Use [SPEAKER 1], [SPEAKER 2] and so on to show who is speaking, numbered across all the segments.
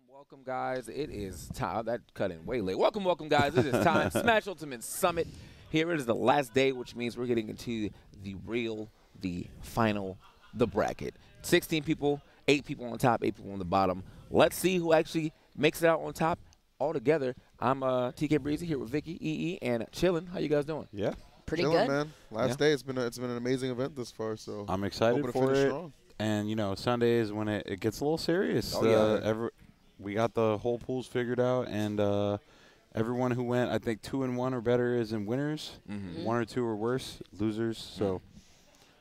[SPEAKER 1] Welcome, guys. It is time. That cut in way late. Welcome, guys. It is time. Smash Ultimate Summit. Here it is the last day, which means we're getting into the final, the bracket. 16 people, 8 people on top, 8 people on the bottom. Let's see who actually makes it out on top all together. I'm TK Breezy here with Vicky, EE, and Chillin'. How you guys doing?
[SPEAKER 2] Yeah.
[SPEAKER 3] Pretty
[SPEAKER 2] Chillin',
[SPEAKER 3] good,
[SPEAKER 2] man. Last day, it's been an amazing event this far. So
[SPEAKER 4] I'm excited for it.
[SPEAKER 2] Strong.
[SPEAKER 4] And you know, Sunday is when it gets a little serious.
[SPEAKER 1] Oh, yeah.
[SPEAKER 4] We got the whole pools figured out, and everyone who went, I think 2 and 1 or better is in winners. 1 or 2 or worse, losers. So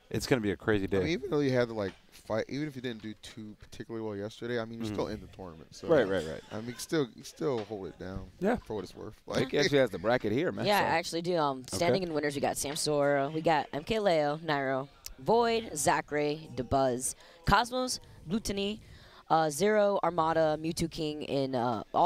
[SPEAKER 4] it's gonna be a crazy day.
[SPEAKER 2] I mean, even though you had to like fight, even if you didn't do too particularly well yesterday, I mean, you're still in the tournament. So
[SPEAKER 4] Right.
[SPEAKER 2] I mean, you still hold it down.
[SPEAKER 4] Yeah.
[SPEAKER 2] For what it's worth.
[SPEAKER 1] Like, he actually has the bracket here, man.
[SPEAKER 3] Yeah,
[SPEAKER 1] so.
[SPEAKER 3] I actually do. Standing in winners, we got Samsora, we got MkLeo, Nairo, Void, Zachary, DeBuzz, Cosmos, Lucina, Zero, Armada, Mewtwo King, and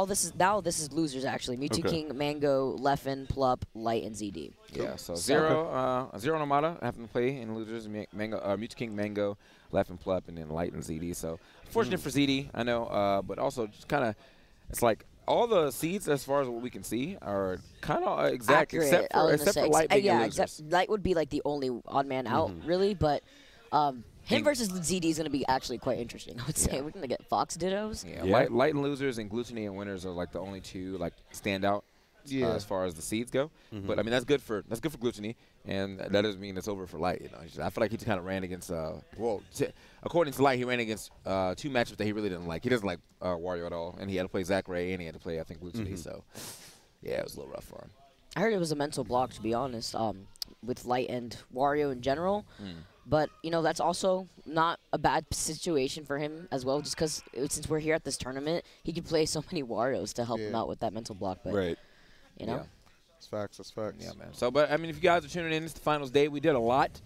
[SPEAKER 3] this is losers actually. Mewtwo King, Mango, Leffen, Plup, Light, and ZD.
[SPEAKER 1] Yeah, so Zero and Armada having to play in losers. Mewtwo King, Mango, Leffen, Plup, and then Light and ZD. So fortunate for ZD, I know, but also just kind of, it's like all the seeds as far as what we can see are kind of exact,
[SPEAKER 3] Accurate,
[SPEAKER 1] except for Light being
[SPEAKER 3] yeah,
[SPEAKER 1] losers.
[SPEAKER 3] Light would be like the only odd man out, really, but. Him versus ZD is going to be actually quite interesting, I would say. We're going to get Fox Dittos.
[SPEAKER 1] Yeah, Light and losers and Gluttony and winners are like the only two like stand out as far as the seeds go. But I mean that's good for Gluttony, and that doesn't mean it's over for Light. You know, I feel like he just kind of ran against according to Light, he ran against 2 matchups that he really didn't like. He doesn't like Wario at all, and he had to play Zachary and he had to play I think Gluttony. So yeah, it was a little rough for him.
[SPEAKER 3] I heard it was a mental block, to be honest, with Light and Wario in general. But, you know, that's also not a bad situation for him as well, just because since we're here at this tournament, he can play so many Warios to help him out with that mental block. But, you know.
[SPEAKER 2] That's facts. That's facts.
[SPEAKER 1] Yeah, man. So, but, I mean, if you guys are tuning in, it's the finals day. We did a lot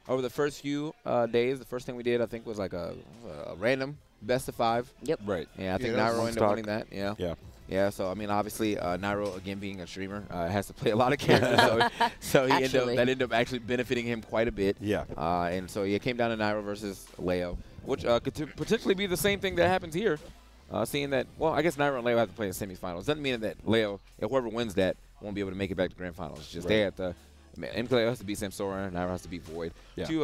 [SPEAKER 1] over the first few days. The first thing we did, I think, was like a random best of 5.
[SPEAKER 3] Yep.
[SPEAKER 4] Right.
[SPEAKER 1] Yeah, I think Nairo ended up winning that. Yeah. Yeah, so I mean, obviously, Nairo again being a streamer has to play a lot of characters, so that ended up actually benefiting him quite a bit.
[SPEAKER 4] Yeah.
[SPEAKER 1] And so it came down to Nairo versus Leo, which could potentially be the same thing that happens here. Seeing that, well, I guess Nairo and Leo have to play in semifinals. Doesn't mean that Leo, if whoever wins that, won't be able to make it back to grand finals. It's just they have to. MkLeo has to beat Samsora, Nairo has to beat Void.
[SPEAKER 4] Yeah.
[SPEAKER 1] Two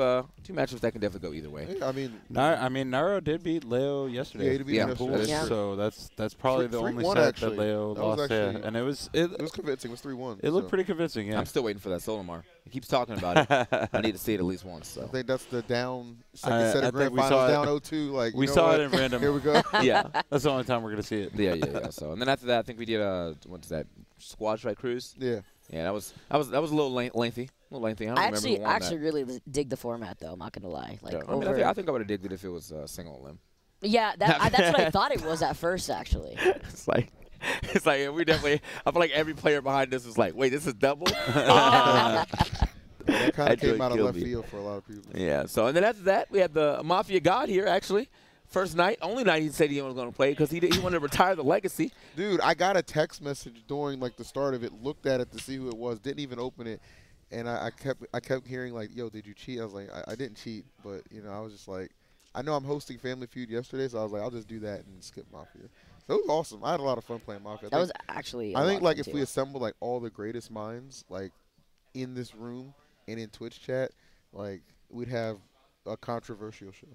[SPEAKER 1] matchups that can definitely go either way.
[SPEAKER 2] Yeah, I mean,
[SPEAKER 4] Nairo did beat Leo yesterday.
[SPEAKER 2] Yeah, he beat him yesterday.
[SPEAKER 4] So that's probably the only set that Leo lost. And it was
[SPEAKER 2] convincing. It was 3-1.
[SPEAKER 4] It looked pretty convincing. Yeah.
[SPEAKER 1] I'm still waiting for that Solomar. He keeps talking about it. I need to see it at least once. So.
[SPEAKER 2] I think that's the down second set of grand finals down 0-2. Like
[SPEAKER 4] we saw it in random.
[SPEAKER 2] Here we go.
[SPEAKER 1] Yeah,
[SPEAKER 4] that's the only time we're gonna see it.
[SPEAKER 1] Yeah. So and then after that, I think we did what's that? Squad strike cruise.
[SPEAKER 2] Yeah.
[SPEAKER 1] Yeah, that was a little lengthy. I don't remember who won
[SPEAKER 3] actually really dig the format, though. I'm not gonna lie. Like,
[SPEAKER 1] I think I would have digged it if it was single limb.
[SPEAKER 3] Yeah, that's what I thought it was at first, actually.
[SPEAKER 1] It's like we definitely. I feel like every player behind this was like, wait, this is double.
[SPEAKER 2] That kind of came out of left field for a lot of people.
[SPEAKER 1] Yeah. So and then after that, we had the Mafia God here actually. First night, only night he said he was going to play because he wanted to retire the legacy.
[SPEAKER 2] Dude, I got a text message during like the start of it. Looked at it to see who it was. Didn't even open it, and I kept hearing like, "Yo, did you cheat?" I was like, "I didn't cheat," but you know, I was just like, I know I'm hosting Family Feud yesterday, so I was like, I'll just do that and skip Mafia. So it was awesome. I had a lot of fun playing Mafia.
[SPEAKER 3] That was actually.
[SPEAKER 2] I think like if we assemble like all the greatest minds like in this room and in Twitch chat, like we'd have a controversial show.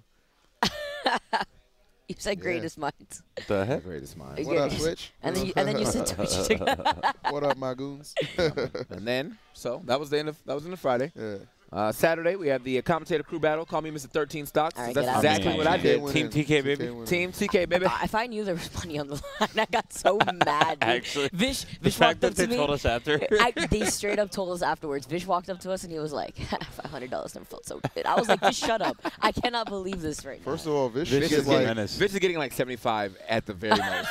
[SPEAKER 3] You said greatest minds.
[SPEAKER 4] The heck?
[SPEAKER 1] Greatest minds.
[SPEAKER 2] What up, Twitch?
[SPEAKER 3] And then you said Twitch.
[SPEAKER 2] What up, my goons?
[SPEAKER 1] And then, so that was the end of Friday.
[SPEAKER 2] Yeah.
[SPEAKER 1] Saturday, we had the commentator crew battle. Call me Mr. 13 Stocks.
[SPEAKER 3] Right,
[SPEAKER 1] that's exactly what I did.
[SPEAKER 4] Team TK, baby.
[SPEAKER 1] Team TK, baby.
[SPEAKER 3] If I knew there was money on the line, I got so mad.
[SPEAKER 4] Actually,
[SPEAKER 3] Vish
[SPEAKER 4] walked
[SPEAKER 3] up to me.
[SPEAKER 4] They told us after.
[SPEAKER 3] They straight up told us afterwards. Vish walked up to us and he was like, $500 never felt so good. I was like, Vish, shut up. I cannot believe this right now.
[SPEAKER 2] First of all, Vish
[SPEAKER 1] is getting like 75 at the very most.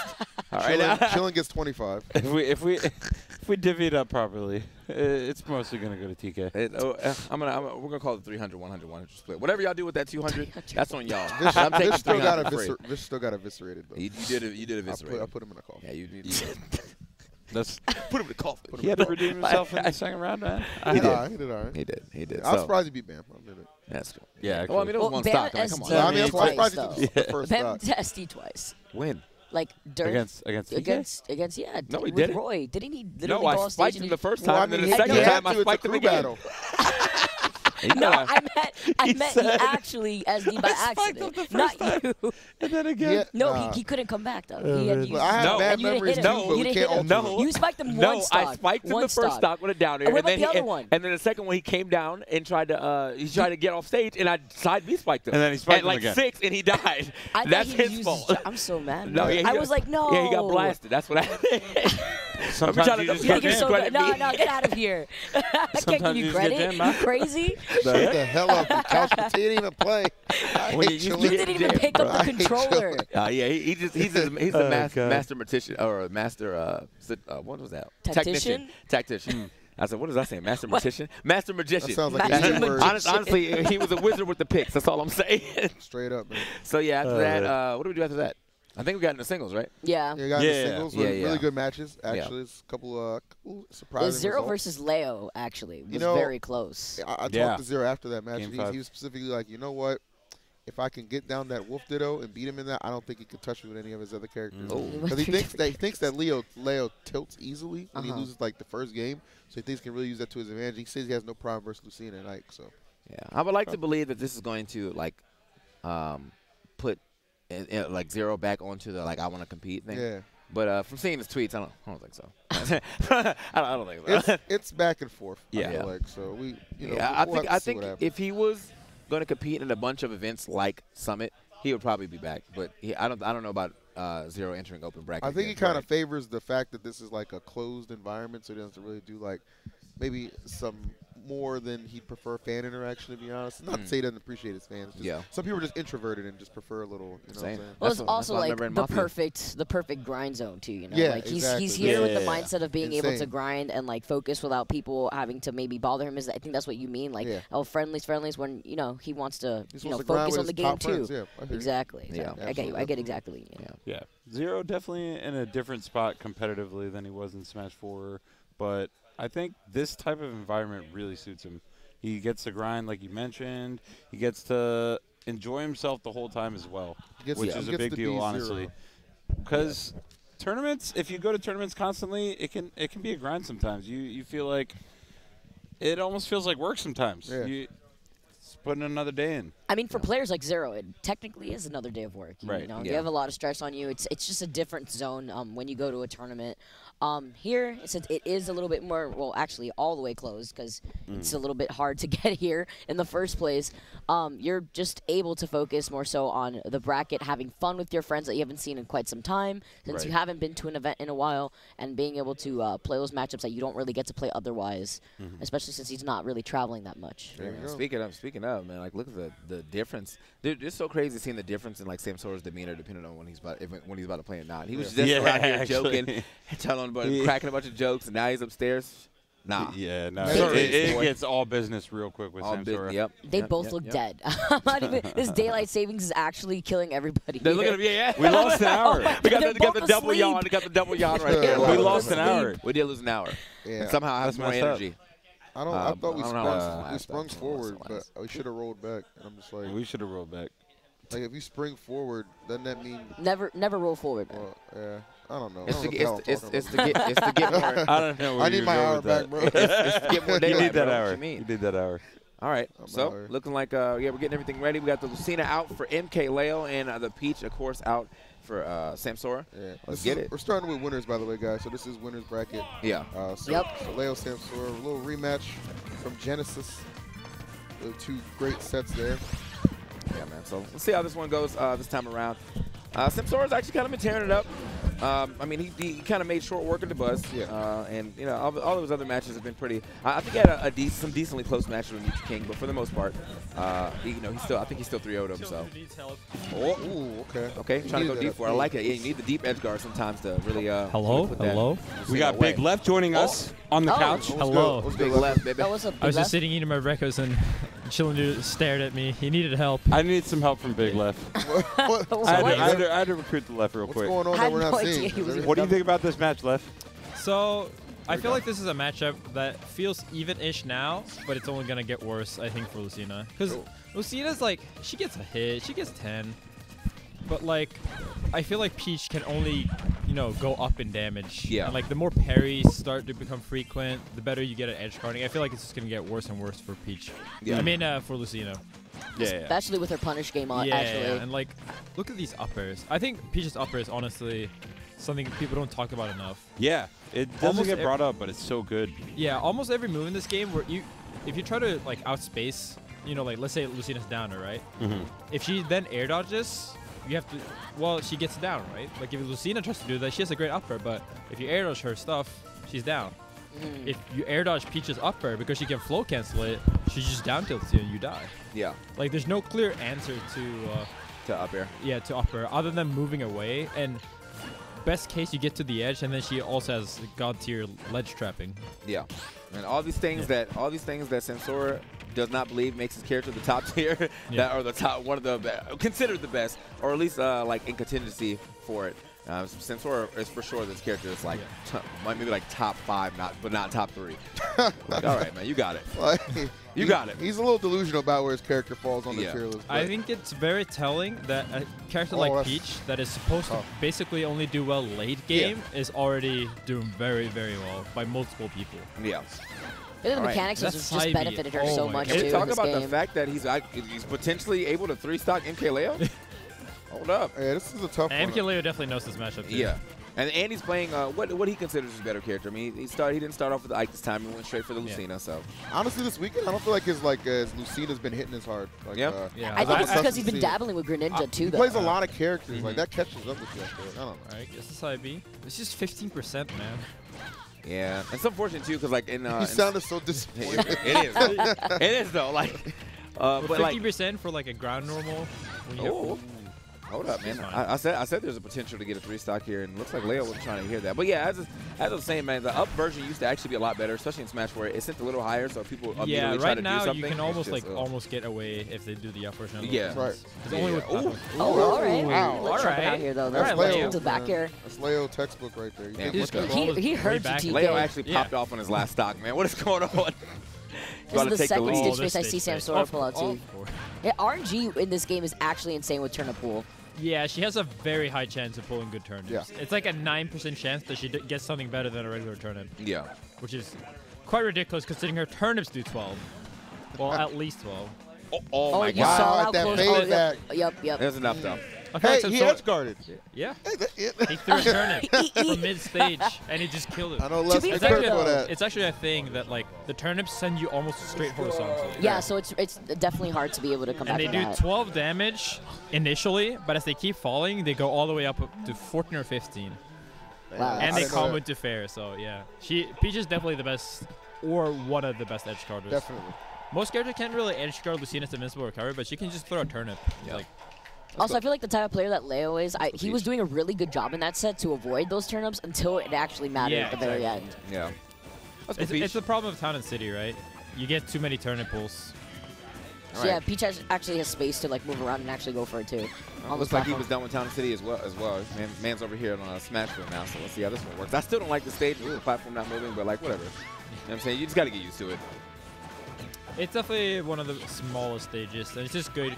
[SPEAKER 1] All right,
[SPEAKER 2] Chillin' gets 25.
[SPEAKER 4] If we divvy it up properly, it's mostly gonna go to TK.
[SPEAKER 1] We're gonna call it 300, 100, 100 split. Whatever y'all do with that 200, that's on y'all.
[SPEAKER 2] Vish still got eviscerated though.
[SPEAKER 1] You did eviscerate.
[SPEAKER 2] I put him in a coffin.
[SPEAKER 1] Yeah, you did.
[SPEAKER 4] Put him in the coffin. He had to redeem himself in the second round, man.
[SPEAKER 2] He did all right.
[SPEAKER 1] He did.
[SPEAKER 2] I was surprised he beat Bam. I admit it.
[SPEAKER 1] That's cool.
[SPEAKER 4] Yeah.
[SPEAKER 1] Well, I mean, it was one
[SPEAKER 3] Bam
[SPEAKER 1] stock. I mean, come on.
[SPEAKER 3] SD
[SPEAKER 2] I mean, that's why I surprised he
[SPEAKER 3] twice,
[SPEAKER 2] took the first
[SPEAKER 3] Bam
[SPEAKER 2] stock.
[SPEAKER 3] SD twice.
[SPEAKER 1] When?
[SPEAKER 3] Like during
[SPEAKER 4] against
[SPEAKER 3] yeah.
[SPEAKER 1] No, he
[SPEAKER 3] with
[SPEAKER 1] didn't.
[SPEAKER 3] Roy, didn't he literally
[SPEAKER 1] No,
[SPEAKER 3] go
[SPEAKER 1] I
[SPEAKER 3] off
[SPEAKER 1] spiked
[SPEAKER 3] stage
[SPEAKER 1] him
[SPEAKER 3] and
[SPEAKER 1] the first
[SPEAKER 2] Well, I
[SPEAKER 1] time,
[SPEAKER 2] mean,
[SPEAKER 1] and
[SPEAKER 2] he
[SPEAKER 1] then the second
[SPEAKER 2] had
[SPEAKER 1] time
[SPEAKER 2] to.
[SPEAKER 1] I
[SPEAKER 2] It's a
[SPEAKER 1] spiked him
[SPEAKER 2] crew
[SPEAKER 1] again.
[SPEAKER 2] battle.
[SPEAKER 3] No, I meant he actually SD by
[SPEAKER 4] spiked him
[SPEAKER 3] accident,
[SPEAKER 4] the first
[SPEAKER 3] not
[SPEAKER 4] time.
[SPEAKER 3] you.
[SPEAKER 4] And then again.
[SPEAKER 2] Yeah,
[SPEAKER 3] No,
[SPEAKER 2] nah.
[SPEAKER 3] he couldn't come back though. He had
[SPEAKER 4] man.
[SPEAKER 3] used
[SPEAKER 2] But I have
[SPEAKER 1] No.
[SPEAKER 2] bad
[SPEAKER 3] and you didn't
[SPEAKER 2] memories
[SPEAKER 3] hit
[SPEAKER 2] too,
[SPEAKER 3] him.
[SPEAKER 2] but
[SPEAKER 3] You
[SPEAKER 2] we
[SPEAKER 3] didn't
[SPEAKER 2] can't
[SPEAKER 3] hit him.
[SPEAKER 2] alter
[SPEAKER 1] No.
[SPEAKER 2] it.
[SPEAKER 3] You spiked him
[SPEAKER 1] No,
[SPEAKER 3] one stock.
[SPEAKER 1] I spiked him
[SPEAKER 3] one
[SPEAKER 1] the first stock with a down air,
[SPEAKER 3] And what
[SPEAKER 1] and then
[SPEAKER 3] about the other one?
[SPEAKER 1] and then the second one he came down and tried to get off stage, and I side B spiked him.
[SPEAKER 4] And then he spiked
[SPEAKER 1] at
[SPEAKER 4] him
[SPEAKER 1] like
[SPEAKER 4] again.
[SPEAKER 1] 6, and he died.
[SPEAKER 3] I thought
[SPEAKER 1] That's
[SPEAKER 3] he was
[SPEAKER 1] his
[SPEAKER 3] using
[SPEAKER 1] fault.
[SPEAKER 3] I'm so mad.
[SPEAKER 1] No, yeah, he
[SPEAKER 3] I
[SPEAKER 1] got-
[SPEAKER 3] was like, no.
[SPEAKER 1] Yeah, he got blasted. That's what happened.
[SPEAKER 4] Sometimes
[SPEAKER 1] trying
[SPEAKER 4] you
[SPEAKER 1] to-
[SPEAKER 4] just
[SPEAKER 1] Yeah,
[SPEAKER 3] You're
[SPEAKER 4] get
[SPEAKER 3] so
[SPEAKER 4] jammed.
[SPEAKER 3] good. No, get out of here. I can't give
[SPEAKER 4] Sometimes
[SPEAKER 3] you
[SPEAKER 4] you just get
[SPEAKER 3] credit.
[SPEAKER 4] jammed,
[SPEAKER 3] You
[SPEAKER 4] man.
[SPEAKER 3] crazy?
[SPEAKER 2] Shut the hell up. Couch potato didn't even play. I
[SPEAKER 1] When
[SPEAKER 2] hate
[SPEAKER 1] you
[SPEAKER 2] chilling.
[SPEAKER 3] You didn't even
[SPEAKER 1] Damn,
[SPEAKER 3] pick
[SPEAKER 1] bro.
[SPEAKER 3] up the
[SPEAKER 2] I hate
[SPEAKER 3] controller.
[SPEAKER 1] Yeah, he's a
[SPEAKER 4] Oh,
[SPEAKER 1] master
[SPEAKER 4] God.
[SPEAKER 1] magician or a master what was that?
[SPEAKER 3] Tactician?
[SPEAKER 1] Tactician. I said, what was I saying? Master magician? Master magician.
[SPEAKER 2] That sounds like
[SPEAKER 3] Master
[SPEAKER 2] a word.
[SPEAKER 3] magician.
[SPEAKER 1] Honestly, he was a wizard with the picks. That's all I'm saying.
[SPEAKER 2] Straight up, man.
[SPEAKER 1] So yeah, after
[SPEAKER 4] Oh,
[SPEAKER 1] that,
[SPEAKER 4] man.
[SPEAKER 1] what do we do after that? I think we got into singles, right?
[SPEAKER 3] Yeah.
[SPEAKER 2] Yeah, got
[SPEAKER 4] Yeah.
[SPEAKER 2] the singles.
[SPEAKER 1] Yeah,
[SPEAKER 2] Really,
[SPEAKER 1] yeah.
[SPEAKER 2] really good matches. Actually, it's a couple
[SPEAKER 3] It
[SPEAKER 2] surprising
[SPEAKER 3] was Zero
[SPEAKER 2] results.
[SPEAKER 3] versus Leo, actually. It was
[SPEAKER 2] know,
[SPEAKER 3] very close.
[SPEAKER 2] I
[SPEAKER 4] Yeah.
[SPEAKER 2] talked to Zero after that match.
[SPEAKER 4] Game
[SPEAKER 2] And
[SPEAKER 4] 5.
[SPEAKER 2] he was specifically like, you know what? If I can get down that Wolf Ditto and beat him in that, I don't think he can touch me with any of his other characters.
[SPEAKER 1] Oh.
[SPEAKER 2] Because he thinks that Leo tilts easily when he loses like the first game, so he thinks he can really use that to his advantage. He says he has no problem versus Lucina and Ike. So
[SPEAKER 1] Yeah, I would like to believe that this is going to like put like Zero back onto the like I want to compete thing.
[SPEAKER 2] yeah,
[SPEAKER 1] But from seeing his tweets, I don't think so. I don't think so.
[SPEAKER 2] it's back and forth.
[SPEAKER 1] Yeah.
[SPEAKER 2] I feel like so we. You know,
[SPEAKER 1] Yeah,
[SPEAKER 2] we'll have
[SPEAKER 1] I
[SPEAKER 2] to see
[SPEAKER 1] think
[SPEAKER 2] what happens.
[SPEAKER 1] if he was going to compete in a bunch of events like Summit, he would probably be back. But I don't know about Zero entering open bracket.
[SPEAKER 2] I think he
[SPEAKER 1] again,
[SPEAKER 2] kind of favors the fact that this is like a closed environment, so he doesn't really do like maybe some more than he'd prefer fan interaction, to be honest. Not to say he doesn't appreciate his fans. Just
[SPEAKER 1] Yeah.
[SPEAKER 2] Some people are just introverted and just prefer a little, you know what I'm
[SPEAKER 1] Same.
[SPEAKER 2] saying?
[SPEAKER 3] Well,
[SPEAKER 1] That's
[SPEAKER 3] it's
[SPEAKER 1] what-
[SPEAKER 3] also
[SPEAKER 1] that's why I
[SPEAKER 3] like
[SPEAKER 1] remember in
[SPEAKER 3] the perfect grind zone too. You know,
[SPEAKER 2] Yeah,
[SPEAKER 3] like he's
[SPEAKER 2] exactly.
[SPEAKER 3] here with the
[SPEAKER 4] Yeah.
[SPEAKER 3] mindset of being able to
[SPEAKER 2] Insane.
[SPEAKER 3] grind and like focus without people having to maybe bother him. I think that's what you mean. Like
[SPEAKER 2] Yeah.
[SPEAKER 3] friendlies when he wants to
[SPEAKER 2] He's
[SPEAKER 3] you know
[SPEAKER 2] supposed to grind
[SPEAKER 3] focus
[SPEAKER 2] with
[SPEAKER 3] on the
[SPEAKER 2] his
[SPEAKER 3] game
[SPEAKER 2] top
[SPEAKER 3] too.
[SPEAKER 2] friends, yeah, I hear you.
[SPEAKER 3] Exactly.
[SPEAKER 1] Yeah.
[SPEAKER 3] I get you. I
[SPEAKER 2] Absolutely.
[SPEAKER 3] get exactly. What you mean.
[SPEAKER 4] Yeah, Zero definitely in a different spot competitively than he was in Smash 4, but I think this type of environment really suits him. He gets to grind, like you mentioned. He gets to enjoy himself the whole time as well,
[SPEAKER 2] Gets
[SPEAKER 4] which
[SPEAKER 2] to-
[SPEAKER 4] is a
[SPEAKER 2] gets
[SPEAKER 4] big
[SPEAKER 2] to
[SPEAKER 4] deal,
[SPEAKER 2] be
[SPEAKER 4] honestly.
[SPEAKER 2] Zero.
[SPEAKER 4] Because tournaments, if you go to tournaments constantly, it can be a grind sometimes. You feel like it almost feels like work sometimes.
[SPEAKER 2] Yeah.
[SPEAKER 4] It's putting another day in.
[SPEAKER 3] I mean, for players like Zero, it technically is another day of work. You
[SPEAKER 4] Right.
[SPEAKER 3] know,
[SPEAKER 1] Yeah.
[SPEAKER 3] you have a lot of stress on you. It's just a different zone when you go to a tournament. Here, since it is a little bit more, well, actually all the way closed because it's a little bit hard to get here in the first place. You're just able to focus more so on the bracket, having fun with your friends that you haven't seen in quite some time, since you
[SPEAKER 4] Right.
[SPEAKER 3] haven't been to an event in a while, and being able to play those matchups that you don't really get to play otherwise, especially since he's not really traveling that much.
[SPEAKER 2] There you go.
[SPEAKER 1] Speaking of, man, like look at the difference. Dude, it's so crazy seeing the difference in like Samsora's demeanor depending on when he's about to play or not. He was just
[SPEAKER 4] Yeah,
[SPEAKER 1] around here
[SPEAKER 4] actually.
[SPEAKER 1] joking, telling,
[SPEAKER 4] Yeah.
[SPEAKER 1] cracking a bunch of jokes, and now he's upstairs. Nah.
[SPEAKER 4] Yeah, no,
[SPEAKER 2] Sorry,
[SPEAKER 4] it
[SPEAKER 1] boy.
[SPEAKER 4] gets all business real quick with
[SPEAKER 1] All
[SPEAKER 4] Samsora.
[SPEAKER 1] yep.
[SPEAKER 3] They
[SPEAKER 1] yep,
[SPEAKER 3] both
[SPEAKER 1] yep,
[SPEAKER 3] look
[SPEAKER 1] yep.
[SPEAKER 3] dead. I'm not even, this daylight savings is actually killing everybody.
[SPEAKER 1] They're looking
[SPEAKER 3] here.
[SPEAKER 1] at me, yeah.
[SPEAKER 4] We lost an hour.
[SPEAKER 1] We got
[SPEAKER 3] They're
[SPEAKER 1] the
[SPEAKER 3] both
[SPEAKER 1] double
[SPEAKER 3] asleep.
[SPEAKER 1] yawn. We got the double yawn right there.
[SPEAKER 2] We
[SPEAKER 4] We
[SPEAKER 3] both
[SPEAKER 4] lost an
[SPEAKER 3] asleep.
[SPEAKER 4] hour.
[SPEAKER 1] We did lose an hour.
[SPEAKER 2] Yeah.
[SPEAKER 1] And somehow I have
[SPEAKER 4] That's
[SPEAKER 1] more
[SPEAKER 4] messed up.
[SPEAKER 1] energy.
[SPEAKER 2] I thought we
[SPEAKER 1] I don't know how
[SPEAKER 2] sprung,
[SPEAKER 1] last
[SPEAKER 2] we sprung
[SPEAKER 1] time.
[SPEAKER 2] forward,
[SPEAKER 1] Last
[SPEAKER 2] but we should have rolled back. And I'm just like,
[SPEAKER 4] We should have rolled back.
[SPEAKER 2] if you spring forward, doesn't that mean?
[SPEAKER 3] Never roll forward. Man.
[SPEAKER 2] Well, yeah, I don't know.
[SPEAKER 1] It's
[SPEAKER 2] I
[SPEAKER 1] to
[SPEAKER 2] don't
[SPEAKER 1] get,
[SPEAKER 2] know what the hell I'm
[SPEAKER 1] it's
[SPEAKER 2] talking
[SPEAKER 1] to get, it's to get more.
[SPEAKER 4] I don't know where
[SPEAKER 2] I need
[SPEAKER 4] you're
[SPEAKER 2] my
[SPEAKER 4] going
[SPEAKER 2] hour
[SPEAKER 4] with
[SPEAKER 2] back,
[SPEAKER 4] that.
[SPEAKER 2] bro.
[SPEAKER 1] It's to get more
[SPEAKER 4] You
[SPEAKER 1] daylight,
[SPEAKER 4] need that
[SPEAKER 1] bro.
[SPEAKER 4] hour.
[SPEAKER 1] What you mean?
[SPEAKER 4] You need that hour.
[SPEAKER 1] All right,
[SPEAKER 2] I'm
[SPEAKER 1] so
[SPEAKER 2] sorry.
[SPEAKER 1] looking like we're getting everything ready. We got the Lucina out for MkLeo and the Peach, of course, out for Samsora.
[SPEAKER 2] Yeah.
[SPEAKER 1] Let's
[SPEAKER 2] This
[SPEAKER 1] get
[SPEAKER 2] is-
[SPEAKER 1] it.
[SPEAKER 2] We're starting with winners, by the way, guys. So this is winners bracket.
[SPEAKER 1] Yeah.
[SPEAKER 2] So Leo Samsora, a little rematch from Genesis. The two great sets there.
[SPEAKER 1] Yeah, man. So let's see how this one goes this time around. Samsora's actually kind of been tearing it up. I mean, he kind of made short work of the buzz.
[SPEAKER 2] Yeah.
[SPEAKER 1] And, you know, all of his other matches have been pretty. I think he had some decently close matches with Mutu King, but for the most part, I think he's still 3-0'd him. So.
[SPEAKER 2] Oh, ooh, okay.
[SPEAKER 1] Okay,
[SPEAKER 2] He
[SPEAKER 1] trying to go
[SPEAKER 2] needed
[SPEAKER 1] deep
[SPEAKER 2] that
[SPEAKER 1] for it. I like it. Yeah, you need the deep edge guard sometimes to really.
[SPEAKER 5] Hello?
[SPEAKER 1] really put that-
[SPEAKER 5] Hello?
[SPEAKER 4] We got
[SPEAKER 1] away.
[SPEAKER 4] Big Left joining us on the
[SPEAKER 3] Oh.
[SPEAKER 4] couch.
[SPEAKER 2] What's
[SPEAKER 5] Hello.
[SPEAKER 2] good? What's
[SPEAKER 1] Big
[SPEAKER 2] good,
[SPEAKER 1] left, baby.
[SPEAKER 3] That was a
[SPEAKER 5] I was just sitting eating my breakfast and Chilling Dude stared at me. He needed help.
[SPEAKER 4] I need some help from Big Left.
[SPEAKER 2] What-
[SPEAKER 3] What?
[SPEAKER 4] I had to recruit the Left real
[SPEAKER 2] What's
[SPEAKER 4] quick.
[SPEAKER 2] going on
[SPEAKER 3] I
[SPEAKER 2] that
[SPEAKER 3] had
[SPEAKER 2] we're
[SPEAKER 3] no
[SPEAKER 2] not
[SPEAKER 3] idea
[SPEAKER 2] seeing?
[SPEAKER 3] he was
[SPEAKER 2] Is
[SPEAKER 4] What do you think about this match, Left?
[SPEAKER 5] So, I feel like this is a matchup that feels even-ish now, but it's only going to get worse, I think, for Lucina. Because Lucina's like, she gets a hit, she gets 10. But, like, I feel like Peach can only, go up in damage.
[SPEAKER 1] Yeah.
[SPEAKER 5] And, like, the more parries start to become frequent, the better you get at edge guarding. I feel like it's just gonna get worse and worse for Peach.
[SPEAKER 1] Yeah.
[SPEAKER 5] I mean, for Lucina.
[SPEAKER 4] Yeah.
[SPEAKER 3] Especially with her punish game on, actually.
[SPEAKER 5] Yeah, and like, look at these uppers. I think Peach's upper is honestly something people don't talk about enough.
[SPEAKER 4] Yeah, it doesn't
[SPEAKER 5] Almost
[SPEAKER 4] get brought up, but it's so good.
[SPEAKER 5] Yeah, almost every move in this game where if you try to like outspace, like let's say Lucina's downer, right?
[SPEAKER 4] Mm-hmm.
[SPEAKER 5] If she then air dodges, you have to, well, she gets down, right? Like if Lucina tries to do that, she has a great upper, but if you air dodge her stuff, she's down. If you air dodge Peach's upper, because she can flow cancel it, she just down tilts you and you die.
[SPEAKER 1] Yeah.
[SPEAKER 5] Like there's no clear answer to
[SPEAKER 1] To up air.
[SPEAKER 5] Yeah, to upper, other than moving away. And best case, you get to the edge, and then she also has god tier ledge trapping.
[SPEAKER 1] Yeah. And all these things that Samsora does not believe makes his character the top tier, that are the top, one of the considered the best, or at least like in contingency for it. Samsora is for sure this character is like maybe like top 5, but not top 3. Like, all right, man, you got it.
[SPEAKER 2] Like,
[SPEAKER 1] You got it.
[SPEAKER 2] He's a little delusional about where his character falls on the tier list.
[SPEAKER 5] I think it's very telling that a character like Peach that is supposed to basically only do well late game is already doing very, very well by multiple people.
[SPEAKER 1] Yeah.
[SPEAKER 3] I think the mechanics has just benefited her so much,
[SPEAKER 1] Can
[SPEAKER 3] too,
[SPEAKER 1] we talk
[SPEAKER 3] in this
[SPEAKER 1] about
[SPEAKER 3] game.
[SPEAKER 1] the fact that he's potentially able to 3-stock MkLeo? Hold up.
[SPEAKER 2] Yeah, this is a tough one.
[SPEAKER 5] MkLeo definitely knows this matchup, too.
[SPEAKER 1] Yeah. And he's playing what he considers his better character. I mean, he didn't start off with the Ike this time. He went straight for the Lucina. So
[SPEAKER 2] honestly, this weekend I don't feel like his Lucina's been hitting as hard. Like,
[SPEAKER 1] yeah.
[SPEAKER 3] I think it's because he's been dabbling with Greninja too.
[SPEAKER 2] He plays a lot of characters. Like that catches up with you. I don't know.
[SPEAKER 5] All right, guess this IB. It's just 15%, man.
[SPEAKER 1] Yeah, and it's unfortunate too because like in
[SPEAKER 2] he sounded so disappointed.
[SPEAKER 1] it is though. Like, but
[SPEAKER 5] 50% for like a ground normal.
[SPEAKER 1] Hold up, man. I said there's a potential to get a 3-stock here, and it looks like Leo was trying to hear that. But yeah, as I was saying, man, the up version used to actually be a lot better, especially in Smash where it sent a little higher, so people immediately try to do something.
[SPEAKER 5] Right now you can almost almost get away if they do the up version.
[SPEAKER 1] Yeah,
[SPEAKER 2] that's right.
[SPEAKER 5] It's only with
[SPEAKER 3] all right.
[SPEAKER 2] Wow.
[SPEAKER 3] Let's try it out here though.
[SPEAKER 2] That's
[SPEAKER 3] Leo to the back air.
[SPEAKER 2] That's Leo textbook right there.
[SPEAKER 3] He heard TK.
[SPEAKER 1] Leo actually popped off on his last stock, man. What is going on?
[SPEAKER 3] This is the second stage face I see Samsora pull out too. Yeah, RNG in this game is actually insane with turnip pool.
[SPEAKER 5] Yeah, she has a very high chance of pulling good turnips.
[SPEAKER 2] Yeah.
[SPEAKER 5] It's like a 9% chance that she gets something better than a regular turnip.
[SPEAKER 1] Yeah.
[SPEAKER 5] Which is quite ridiculous considering her turnips do 12. Well, at least 12.
[SPEAKER 1] Oh my
[SPEAKER 3] you
[SPEAKER 1] God.
[SPEAKER 3] saw how
[SPEAKER 2] that
[SPEAKER 3] close.
[SPEAKER 2] fade back.
[SPEAKER 3] Yep.
[SPEAKER 1] There's enough though.
[SPEAKER 2] Hey, he edge guarded.
[SPEAKER 5] Yeah.
[SPEAKER 2] He
[SPEAKER 5] threw a turnip from mid-stage, and he just killed it.
[SPEAKER 2] I know less
[SPEAKER 3] be
[SPEAKER 2] than
[SPEAKER 3] fair,
[SPEAKER 2] for that.
[SPEAKER 5] It's actually a thing that, like, the turnips send you almost straight horizontally.
[SPEAKER 3] Yeah, so it's definitely hard to be able to come back
[SPEAKER 5] And they
[SPEAKER 3] to
[SPEAKER 5] do
[SPEAKER 3] that.
[SPEAKER 5] 12 damage initially, but as they keep falling, they go all the way up to 14 or 15.
[SPEAKER 3] Wow.
[SPEAKER 5] And they
[SPEAKER 2] didn't know
[SPEAKER 5] combo
[SPEAKER 2] that.
[SPEAKER 5] into fair, so yeah. Peach is definitely the best, or one of the best edge guarders.
[SPEAKER 2] Definitely.
[SPEAKER 5] Most characters can't really edge guard Lucina's invincible recovery, but she can just throw a turnip.
[SPEAKER 1] Yeah.
[SPEAKER 5] Like,
[SPEAKER 3] Also, I feel like the type of player that Leo is, he was doing a really good job in that set to avoid those turnips until it actually mattered at the very end.
[SPEAKER 1] Yeah.
[SPEAKER 5] it's the problem of Town and City, right? You get too many turnip pulls.
[SPEAKER 3] So yeah, Peach actually has space to like move around and actually go for it too.
[SPEAKER 1] Looks like he was done with Town City as well. Man's over here on Smashville now, so let's see how this one works. I still don't like the stage. Ooh, the platform not moving, but like whatever. You know what I'm saying? You just got to get used to it.
[SPEAKER 5] It's definitely one of the smallest stages, and it's just good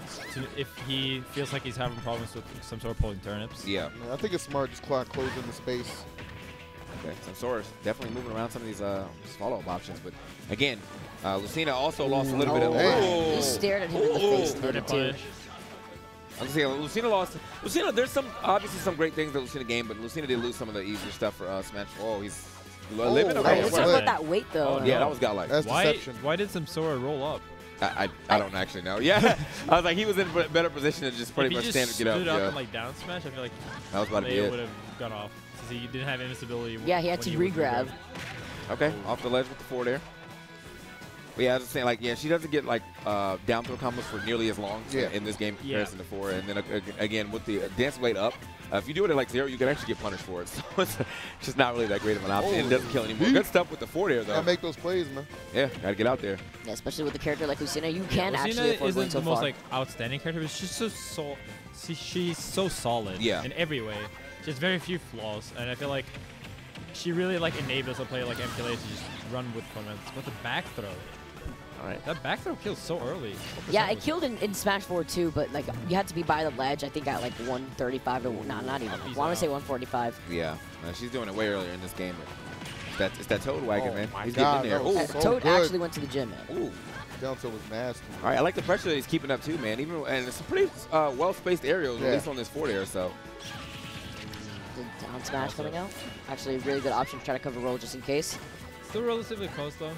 [SPEAKER 5] if he feels like he's having problems with some sort of pulling turnips.
[SPEAKER 1] Yeah.
[SPEAKER 2] I think it's smart just closing the space.
[SPEAKER 1] Okay, Samsora's definitely moving around some of these follow-up options, but again, Lucina also lost a little bit of.
[SPEAKER 2] Hey.
[SPEAKER 3] He stared at him in the face and did it too.
[SPEAKER 5] Punish.
[SPEAKER 1] I was saying Lucina lost. Lucina, there's obviously some great things that Lucina gained, but Lucina did lose some of the easier stuff for Smash. Oh, he's living
[SPEAKER 2] Oh,
[SPEAKER 1] okay.
[SPEAKER 3] Let's
[SPEAKER 2] wow.
[SPEAKER 3] talk about that weight though.
[SPEAKER 1] Yeah, that was godlike.
[SPEAKER 2] That's
[SPEAKER 5] Why
[SPEAKER 2] deception.
[SPEAKER 5] did Samsora roll up?
[SPEAKER 1] I don't actually know. Yeah, I was like, he was in a better position to just pretty much
[SPEAKER 5] if he
[SPEAKER 1] stand
[SPEAKER 5] just
[SPEAKER 1] and get up.
[SPEAKER 5] stood up
[SPEAKER 1] Yeah.
[SPEAKER 5] and like down smash, I feel like
[SPEAKER 1] That was about to be
[SPEAKER 5] Leo
[SPEAKER 1] it.
[SPEAKER 5] would have gone off since he didn't have invincibility.
[SPEAKER 3] Yeah, he had
[SPEAKER 5] when
[SPEAKER 3] to
[SPEAKER 5] was
[SPEAKER 3] re-grab.
[SPEAKER 1] Okay, off the ledge with the 4 there. But yeah, I was just saying, like, yeah, she doesn't get like down throw combos for nearly as long in this game in comparison to 4. And then again with the dance weight up, if you do it at like 0, you can actually get punished for it. So it's just not really that great of an option. And it doesn't kill anymore. Good stuff with the 4 there though.
[SPEAKER 2] Gotta make those plays, man.
[SPEAKER 1] Yeah, gotta get out there.
[SPEAKER 3] Yeah, especially with a character like Lucina, you can actually
[SPEAKER 5] Lucina
[SPEAKER 3] afford going
[SPEAKER 5] isn't
[SPEAKER 3] so
[SPEAKER 5] the most
[SPEAKER 3] far.
[SPEAKER 5] like outstanding character, but she's so solid in every way. She has very few flaws, and I feel like she really like enables a player like MkLeo to just run with comments. But the back throw,
[SPEAKER 1] All right.
[SPEAKER 5] That back throw kills so early.
[SPEAKER 3] Yeah, it killed in Smash 4 too, but like you had to be by the ledge. I think at like 135 to not even. I want to say 145.
[SPEAKER 1] Yeah, she's doing it way earlier in this game. But it's that Toad wagon, man. He's
[SPEAKER 2] God,
[SPEAKER 1] getting in there.
[SPEAKER 2] that was
[SPEAKER 1] Ooh.
[SPEAKER 2] so
[SPEAKER 3] Toad
[SPEAKER 2] good.
[SPEAKER 3] actually went to the gym, man.
[SPEAKER 1] Ooh.
[SPEAKER 2] Down tilt was nasty.
[SPEAKER 1] All right, I like the pressure that he's keeping up too, man. And it's a pretty well-spaced aerials, at least on this forward air. So.
[SPEAKER 3] The down smash coming out. Actually, a really good option to try to cover roll just in case.
[SPEAKER 5] Still relatively close though.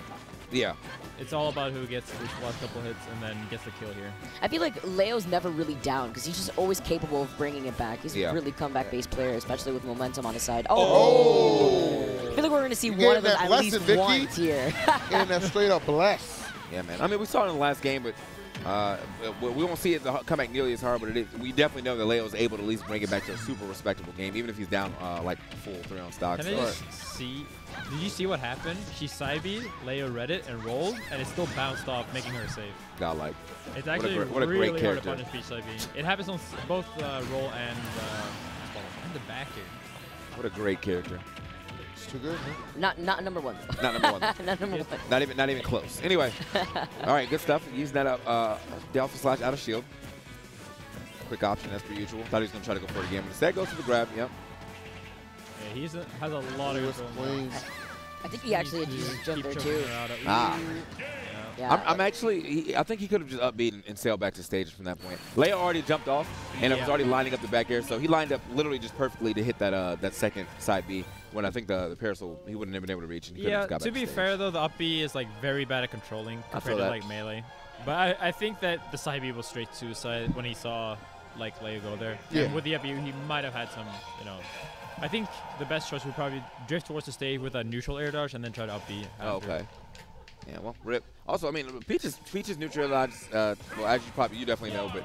[SPEAKER 1] Yeah.
[SPEAKER 5] It's all about who gets these last couple hits and then gets the kill here.
[SPEAKER 3] I feel like Leo's never really down because he's just always capable of bringing it back. He's a really comeback-based player, especially with momentum on his side. Oh! I feel like we're going to see one of them at least once here.
[SPEAKER 2] And that straight up bless.
[SPEAKER 1] Yeah, man. I mean, we saw it in the last game, but we won't see it come back nearly as hard, but we definitely know that Leo is able to at least bring it back to a super respectable game, even if he's down like full 3 on stock.
[SPEAKER 5] Can I just see? Did you see what happened? She side B, Leo read it and rolled, and it still bounced off, making her safe.
[SPEAKER 1] Godlike.
[SPEAKER 5] It's actually
[SPEAKER 1] what a
[SPEAKER 5] really
[SPEAKER 1] great
[SPEAKER 5] hard to
[SPEAKER 1] character.
[SPEAKER 5] punish Peach side B. It happens on both roll and the back here.
[SPEAKER 1] What a great character.
[SPEAKER 2] It's too good, man.
[SPEAKER 3] Not number one.
[SPEAKER 1] Not number one.
[SPEAKER 3] Not number one.
[SPEAKER 1] Not even close. Anyway. All right, good stuff. Using that Delphi slash out of shield. Quick option as per usual. Thought he was going to try to go for it again, but instead goes to the grab. Yep.
[SPEAKER 5] Yeah, he has a lot of control.
[SPEAKER 3] I think he actually had used jump there too.
[SPEAKER 1] Ah.
[SPEAKER 3] Yeah.
[SPEAKER 1] I'm actually, I think he could have just upbeat and sailed back to stage from that point. Leo already jumped off, and it was already lining up the back air, so he lined up literally just perfectly to hit that second side B, when I think the parasol, he wouldn't have been able to reach. And he
[SPEAKER 5] Yeah,
[SPEAKER 1] just got
[SPEAKER 5] to
[SPEAKER 1] back
[SPEAKER 5] be
[SPEAKER 1] stage.
[SPEAKER 5] fair though, the up B is like very bad at controlling compared to like melee. But I think that the side B was straight suicide when he saw like Leo go there.
[SPEAKER 2] Yeah.
[SPEAKER 5] And with the up B, he might have had some, I think the best choice would probably drift towards the stage with a neutral air dodge and then try to up B.
[SPEAKER 1] Oh, okay. Yeah, well, rip. Also, I mean, Peach's neutral dodge, well, as you definitely know, but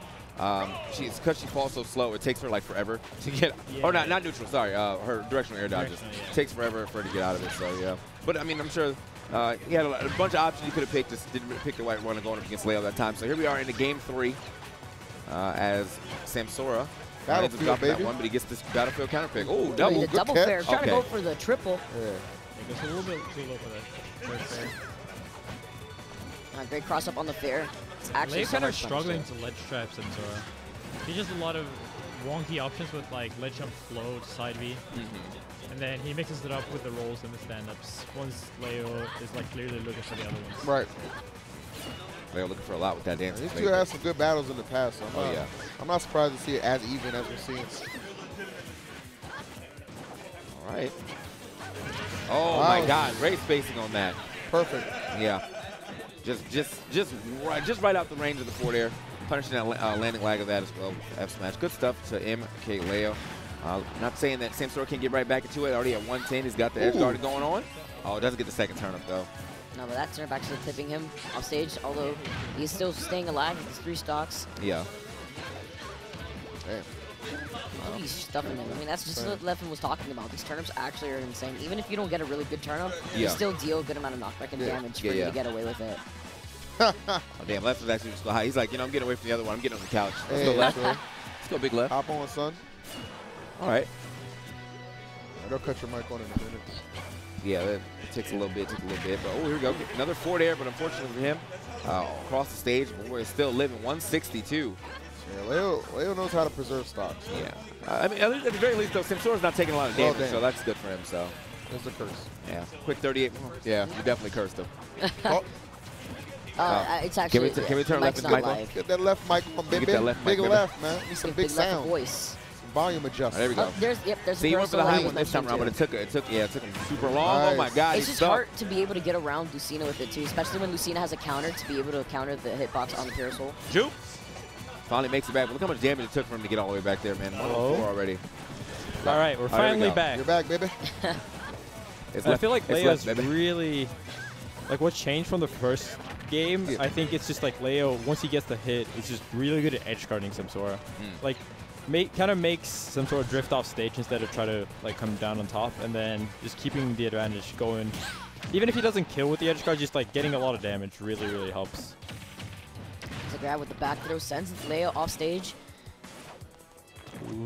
[SPEAKER 1] because she falls so slow, it takes her like forever to get.
[SPEAKER 5] Yeah.
[SPEAKER 1] Or not neutral. Sorry, her directional air dodges takes forever for her to get out of it. So yeah. But I mean, I'm sure he had a bunch of options you could have picked. Just didn't pick the right one going up against Leo that time. So here we are in the game 3 as Samsora.
[SPEAKER 2] Battlefield, baby.
[SPEAKER 1] That one, but he gets this Battlefield counter pick. Oh, double.
[SPEAKER 3] The double fair. Trying to
[SPEAKER 1] Okay.
[SPEAKER 3] go for the triple.
[SPEAKER 2] Yeah.
[SPEAKER 5] It goes a little bit too low for that. First fair.
[SPEAKER 3] Great cross up on the fair. It's actually
[SPEAKER 5] Leo kind of
[SPEAKER 3] so much fun.
[SPEAKER 5] struggling to ledge trap Samsora. He just a lot of wonky options with like ledge jump float, side B. And then he mixes it up with the rolls and the stand-ups once Leo is like clearly looking for the other ones.
[SPEAKER 2] Right.
[SPEAKER 1] Leo looking for a lot with that dance.
[SPEAKER 2] These two had some good battles in the past. So I'm not surprised to see it as even as we're seeing.
[SPEAKER 1] All right. Oh my God! Great spacing on that.
[SPEAKER 2] Perfect.
[SPEAKER 1] Yeah. Just right out the range of the forward air, punishing that landing lag of that as well. F smash. Good stuff to MkLeo. Not saying that Samsora can get right back into it. Already at 110, he's got the edge guard going on. Oh, doesn't get the second turn up though.
[SPEAKER 3] No, but that turnip actually clipping him off stage, although he's still staying alive with his 3 stocks.
[SPEAKER 1] Yeah.
[SPEAKER 2] Damn.
[SPEAKER 3] I think he's stuffing him. I mean, that's just what Levin was talking about. These turnips actually are insane. Even if you don't get a really good turnip, you still deal a good amount of knockback and damage for you to get away with it.
[SPEAKER 1] Oh, damn, left was actually just go high. He's like, I'm getting away from the other one. I'm getting on the couch. Let's go left. Let's go big left.
[SPEAKER 2] Hop on, son.
[SPEAKER 1] All right.
[SPEAKER 2] They'll cut your mic on in a minute.
[SPEAKER 1] Yeah, it takes a little bit. But oh, here we go. Another forward air, but unfortunately for him, across the stage, boy, is still living 162.
[SPEAKER 2] Yeah, Leo knows how to preserve stocks.
[SPEAKER 1] Yeah. I mean, at the very least, though, Samsora's not taking a lot of damage, so that's good for him. So.
[SPEAKER 2] That's the curse.
[SPEAKER 1] Yeah. Quick 38. Yeah, you definitely cursed him.
[SPEAKER 3] It's actually.
[SPEAKER 1] Can we turn left and mic on?
[SPEAKER 2] Get that left mic on, baby.
[SPEAKER 1] Get that left mic,
[SPEAKER 2] big
[SPEAKER 1] baby.
[SPEAKER 2] left, man. Need some big sound.
[SPEAKER 3] Voice.
[SPEAKER 2] Some volume adjustment.
[SPEAKER 1] There we go.
[SPEAKER 3] There's
[SPEAKER 1] See, he went for the high one this time around, but it took him super long.
[SPEAKER 2] Nice.
[SPEAKER 1] Oh my God,
[SPEAKER 3] It's just hard to be able to get around Lucina with it too, especially when Lucina has a counter to be able to counter the hitbox on the parasol.
[SPEAKER 1] Juke. Finally makes it back. But look how much damage it took for him to get all the way back there, man. 104 already.
[SPEAKER 5] All right, we're finally back.
[SPEAKER 2] You're back, baby.
[SPEAKER 5] I feel like Leo's really, like what changed from the first game, I think it's just like Leo, once he gets the hit, is just really good at edge guarding Samsora. Like, kind of makes Samsora drift off stage instead of try to like come down on top, and then just keeping the advantage going. Even if he doesn't kill with the edge guard, just like getting a lot of damage really, really helps.
[SPEAKER 3] It's a grab with the back throw, sends Leo off stage.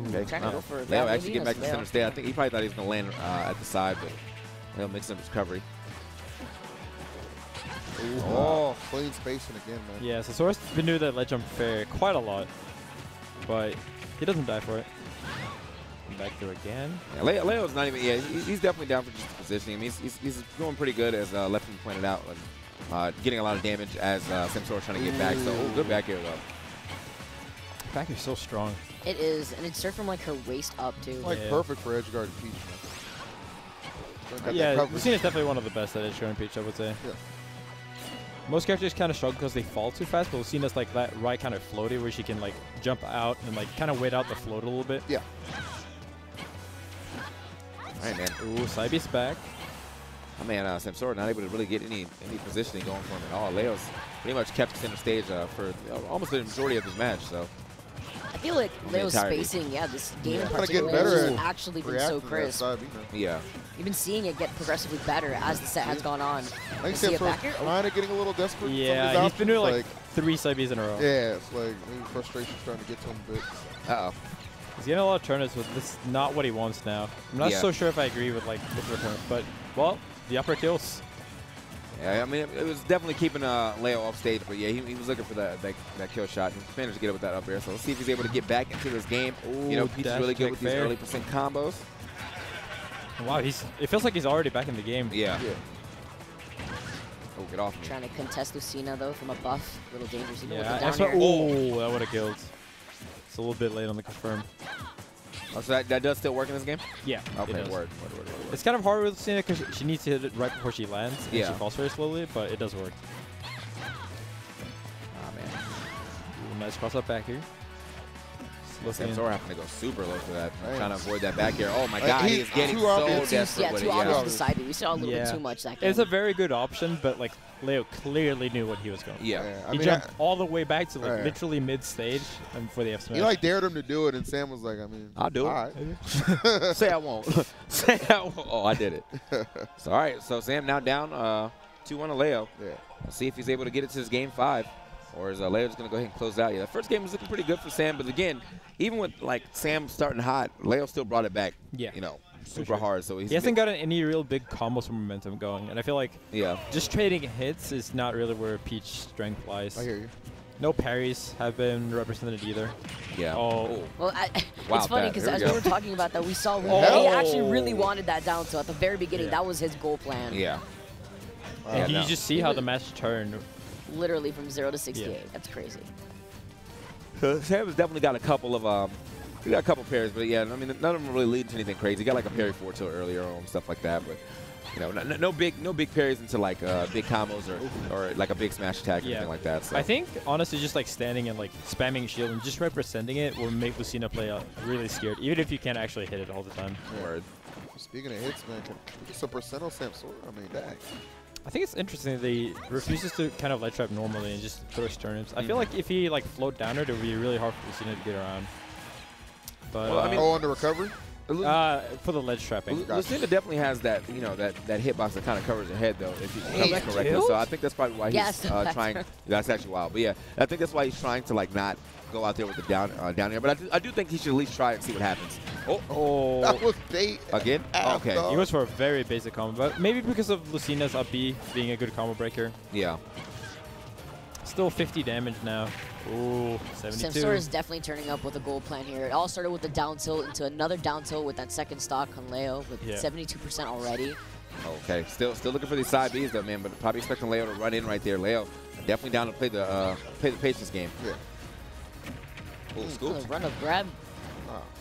[SPEAKER 1] Okay.
[SPEAKER 3] Trying to go for a
[SPEAKER 1] Leo
[SPEAKER 3] grab,
[SPEAKER 1] actually
[SPEAKER 3] maybe?
[SPEAKER 1] get back to
[SPEAKER 3] That's
[SPEAKER 1] center stage. I think he probably thought he was going to land at the side, but Leo makes some recovery.
[SPEAKER 2] Oh, clean spacing again, man.
[SPEAKER 5] Yeah, Samsora's been doing that ledge jump fair quite a lot, but he doesn't die for it. Back through again.
[SPEAKER 1] Yeah, Leo's not even. Yeah, he's definitely down for just the positioning. I mean, he's going pretty good, as Lefton pointed out, getting a lot of damage as Samsora's trying to get back. So, good back air though.
[SPEAKER 5] Back air's so strong.
[SPEAKER 3] It is, and it starts from like her waist up too.
[SPEAKER 2] Like perfect for edge guard and Peach. Man.
[SPEAKER 5] Yeah, Lucina's definitely one of the best at edge guard and Peach, I would say.
[SPEAKER 2] Yeah.
[SPEAKER 5] Most characters kind of struggle because they fall too fast, but Lucina's like that right kind of floaty where she can like jump out and like kind of wait out the float a little bit.
[SPEAKER 2] Yeah.
[SPEAKER 1] All right, man.
[SPEAKER 5] Ooh, side B's back.
[SPEAKER 1] Oh, man, Samsora not able to really get any positioning going for him at all. Leo's pretty much kept center stage for almost the majority of his match. So
[SPEAKER 3] I feel like Leo's spacing, this game in particular has actually been so crisp.
[SPEAKER 1] Yeah.
[SPEAKER 3] You've been seeing it get progressively better as the set has gone on.
[SPEAKER 2] I think Samsora's kind of getting a little desperate.
[SPEAKER 5] Yeah, he's been doing like 3 side Bs in a row.
[SPEAKER 2] Yeah, it's like maybe frustration's starting to get to him a bit.
[SPEAKER 1] Uh-oh.
[SPEAKER 5] He's getting a lot of turners, but this is not what he wants now. I'm not so sure if I agree with like the return, but well, the upper kills.
[SPEAKER 1] Yeah, I mean, it was definitely keeping Leo off stage, but yeah, he was looking for that kill shot. He managed to get it with that up air, so let's see if he's able to get back into this game.
[SPEAKER 5] Ooh,
[SPEAKER 1] you know, Peach is really good with these early percent combos.
[SPEAKER 5] Wow, it feels like he's already back in the game.
[SPEAKER 1] Yeah. Oh, get off me.
[SPEAKER 3] Trying to contest Lucina though from a buff, a little dangerous. Even with the
[SPEAKER 5] Yeah,
[SPEAKER 3] down air.
[SPEAKER 5] oh, that would have killed. It's a little bit late on the confirm.
[SPEAKER 1] Oh, so that does still work in this game?
[SPEAKER 5] Yeah.
[SPEAKER 1] Okay,
[SPEAKER 5] it
[SPEAKER 1] word.
[SPEAKER 5] It's kind of hard with Lucina because she needs to hit it right before she lands. And
[SPEAKER 1] Yeah.
[SPEAKER 5] she falls very slowly, but it does work.
[SPEAKER 1] Ah, man.
[SPEAKER 5] Ooh, nice cross up back here.
[SPEAKER 1] Samsora having to go super low for that.
[SPEAKER 2] Nice.
[SPEAKER 1] Trying to avoid that back air. Oh, my God. He is getting so desperate
[SPEAKER 3] Yeah,
[SPEAKER 1] with
[SPEAKER 3] too
[SPEAKER 1] it.
[SPEAKER 3] obvious with the side B. We saw a little bit too much that game.
[SPEAKER 5] It's a very good option, but like Leo clearly knew what he was going.
[SPEAKER 1] Yeah.
[SPEAKER 2] I
[SPEAKER 5] He
[SPEAKER 2] mean,
[SPEAKER 5] jumped all the way back to like
[SPEAKER 2] Yeah.
[SPEAKER 5] literally mid-stage for the F smash.
[SPEAKER 2] He like dared him to do it, and Sam was like, I mean,
[SPEAKER 1] I'll do it.
[SPEAKER 2] all right.
[SPEAKER 1] Say I won't. Say I won't. Oh, I did it. So, all right. So, Sam now down 2-1 to Leo.
[SPEAKER 2] Yeah.
[SPEAKER 1] Let's see if he's able to get it to his game 5. Or is Leo just going to go ahead and close out? Yeah, the first game was looking pretty good for Sam. But, again, even with, like, Sam starting hot, Leo still brought it back, you know, super hard. So
[SPEAKER 5] he hasn't gotten any real big combos from momentum going. And I feel like just trading hits is not really where Peach's strength lies.
[SPEAKER 2] I hear you.
[SPEAKER 5] No parries have been represented either.
[SPEAKER 1] Yeah.
[SPEAKER 5] Oh.
[SPEAKER 3] Well, it's funny because as we were talking about that, we saw he actually really wanted that down tilt at the very beginning. That was his goal plan.
[SPEAKER 1] Yeah.
[SPEAKER 5] And you just see how the match turned.
[SPEAKER 3] Literally from 0 to 68. That's crazy.
[SPEAKER 1] Sam has definitely got a couple of he got a couple parries, but yeah, I mean none of them really lead to anything crazy. He got like a parry 4 earlier and stuff like that, but you know, no big parries into like big combos or like a big smash attack or anything like that. So.
[SPEAKER 5] I think honestly, just like standing and like spamming shield and just representing it will make Lucina play really scared, even if you can't actually hit it all the time.
[SPEAKER 1] Word.
[SPEAKER 2] Speaking of hits, man, just a percent on Samsora. I mean, dang.
[SPEAKER 5] I think it's interesting that he refuses to kind of ledge trap normally and just throws turnips. I feel like if he like float down it would be really hard for Lucina to get around. But
[SPEAKER 1] well, I mean,
[SPEAKER 2] on the recovery?
[SPEAKER 5] For the ledge trapping.
[SPEAKER 1] Lucina definitely has that, you know, that hitbox that kind of covers her head though, if you cover it correctly. So I think that's probably why he's trying. That's actually wild, but yeah, I think that's why he's trying to like not go out there with the down air. But I do think he should at least try and see what happens.
[SPEAKER 5] Oh.
[SPEAKER 2] That was bait.
[SPEAKER 1] Again? Okay.
[SPEAKER 5] He goes for a very basic combo, but maybe because of Lucina's up B being a good combo breaker.
[SPEAKER 1] Yeah.
[SPEAKER 5] Still 50 damage now. Ooh, 72.
[SPEAKER 3] Samsora is definitely turning up with a goal plan here. It all started with the down tilt into another down tilt with that second stock on Leo with 72% already.
[SPEAKER 1] Okay, still looking for these side Bs though, man, but probably expecting Leo to run in right there. Leo definitely down to play the patience game.
[SPEAKER 2] Yeah.
[SPEAKER 1] Ooh, scoop.
[SPEAKER 3] Run of grab.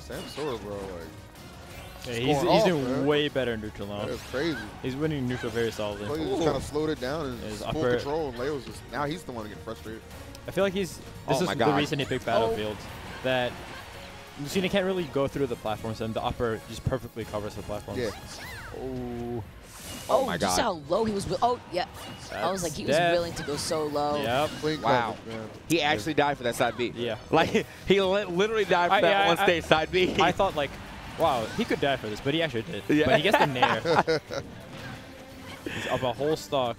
[SPEAKER 2] Samsora, bro, like.
[SPEAKER 5] Yeah, he's doing way better in neutral now.
[SPEAKER 2] That's crazy.
[SPEAKER 5] He's winning neutral very solidly.
[SPEAKER 2] Well, he just kind of slowed it down and
[SPEAKER 5] his
[SPEAKER 2] full control, and Leo's just now he's the one to get frustrated.
[SPEAKER 5] I feel like this is the reason he picked Battlefield. That Lucina can't really go through the platforms, and the upper just perfectly covers the platforms.
[SPEAKER 2] Yeah.
[SPEAKER 3] Oh
[SPEAKER 1] my
[SPEAKER 3] just
[SPEAKER 1] God.
[SPEAKER 3] how low he was. Oh, yeah. I was like, he was willing to go so low.
[SPEAKER 5] Yep.
[SPEAKER 1] Wow. He actually died for that side B.
[SPEAKER 5] Yeah.
[SPEAKER 1] Like, he literally died for that one stage side B.
[SPEAKER 5] I thought, like, wow, he could die for this, but he actually did. Yeah. But he gets the nair. He's up a whole stock.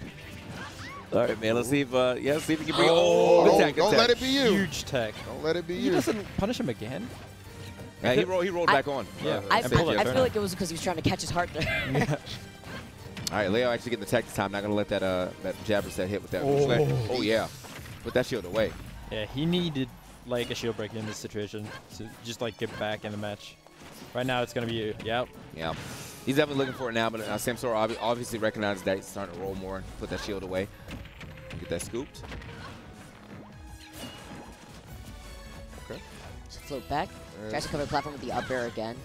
[SPEAKER 1] All right, man. Let's see if see if he can bring
[SPEAKER 2] Don't let it be you.
[SPEAKER 5] Huge tech.
[SPEAKER 2] Don't let it be
[SPEAKER 5] He
[SPEAKER 2] you.
[SPEAKER 5] doesn't punish him again.
[SPEAKER 1] Yeah, he rolled back on.
[SPEAKER 5] Yeah.
[SPEAKER 3] I feel like it was because he was trying to catch his heart there.
[SPEAKER 1] All right, Leo actually getting the tech this time. Not going to let that jabber set hit with that. Oh, yeah. Put that shield away.
[SPEAKER 5] Yeah, he needed like a shield break in this situation to just like get back in the match. Right now, it's going to be, yep.
[SPEAKER 1] Yeah. He's definitely looking for it now, but Samsora obviously recognizes that he's starting to roll more and put that shield away. Get that scooped.
[SPEAKER 2] Okay.
[SPEAKER 3] Float back. Tries to cover the platform with the up air again.